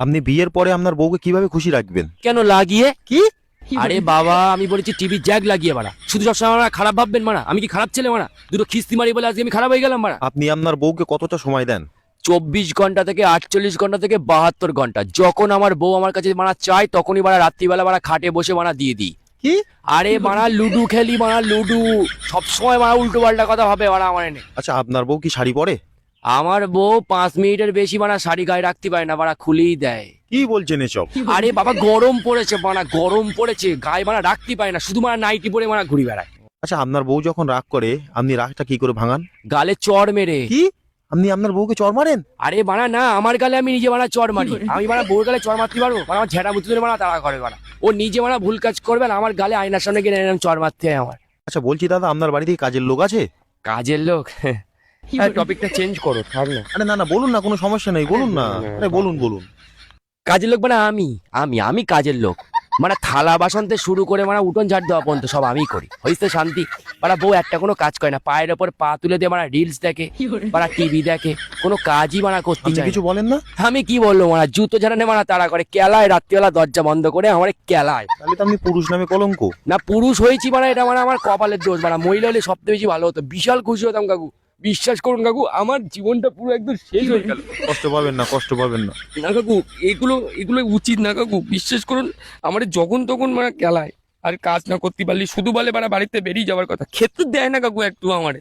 আপনি বিয়ের পরে আপনার বউকে কিভাবে খুশি রাখবেন? কেন লাগিয়ে কি? আরে বাবা আমি বলেছি টিভি জ্যাক লাগিয়ে মারা, শুধু সবসময় আমরা খারাপ ভাববেন মারা, আমি কি খারাপ ছেলে মারা? দুটো খিস্তি মারি বলে আজকে আমি খারাপ হয়ে গেলাম মারা। আপনি আপনার বউকে কতটা সময় দেন? 24 ঘন্টা থেকে 48 ঘন্টা থেকে 72 ঘন্টা, যখন আমার বউ আমার কাছে মারা চাই তখনই মারা রাত্রিবেলা মারা খাটে বসে মারা দিয়ে দিই। কি? আরে মারা লুডু খেলি মারা, লুডু সবসময় মারা উল্টো পাল্টা কথা ভাবে মারা আমার এনে। আচ্ছা, আপনার বউ কি শাড়ি পরে? আমার বউ 5 মিনিটের বেশি মারা শাড়ি গায়ে রাখতে পারে না, মারা খুলেই দেয়। কি বলছেন এসব? আরে বাবা গরম পড়েছে মারা, গরম পড়েছে, গায়ে মারা রাখতে পারে না, শুধু মারা নাইটি পরে মারা ঘুরি বেড়ায়। আচ্ছা, আপনার বউ যখন রাগ করে আপনি রাগটা কি করে ভাঙান? গালে চড় মেরে। কি? আপনি আপনার বউকে চড় মারেন? আরে বানা না, আমার গালে আমি নিজে মারা চড় মারি। আমি মারা বউর গালে চড় মারতে পারবো? আমার ঝেড়া বুদ্ধি মারা তাড়া করে মারা, ও নিজে মারা ভুল কাজ করবে না, আমার গালে আয়নার সামনে গিয়ে এরকম চড় মারতে হয় আমার। আচ্ছা বলছি দাদা, আপনার বাড়িতে কি কাজের লোক আছে? কাজের লোক? টপিকটা চেঞ্জ করো, থাক না। আরে না না, বলুন না, কোনো সমস্যা নেই, বলুন না। আরে বলুন বলুন। কাজের লোক মানে আমি আমি আমি কাজের লোক, মানে থালা বাসন থেকে শুরু করে মানে উঠোন ঝাড় দেওয়া পর্যন্ত সব আমি করি। হইছে শান্তি? মানে বউ একটা কোনো কাজ করে না, পায়ের ওপর পা তুলে দিয়ে মানে রিলস দেখে, মানে টিভি দেখে, কোনো কাজই মানে করতে আপনি চায় কিছু না। বলেন না? আমি কি বলবো মানে, জুতো ঝাড়ানে মানে তাড়া করে, কেলায় রাত্রিবেলা দরজা বন্ধ করে আমার কেলায়। তাহলে তো আপনি পুরুষ নামে কলঙ্ক। না পুরুষ হয়েছি মানে এটা মানে আমার কপালের দোষ, মানে মহিলা হলে সবচেয়ে বেশি ভালো হতো, বিশাল খুশি হতাম কাকু। বিশ্বাস করুন কাকু, আমার জীবনটা পুরো একদম শেষ হয়ে গেল। কষ্ট পাবেন না, কষ্ট পাবেন না। না কাকু, এগুলো এগুলো উচিত না কাকু, বিশ্বাস করুন। আমার যখন তখন মানে কেলায়, আর কাজ না করতে পারলি শুধু বলে মানে বাড়িতে বেরিয়ে যাওয়ার কথা, খেতে দেয় না কাকু একটু আমারে।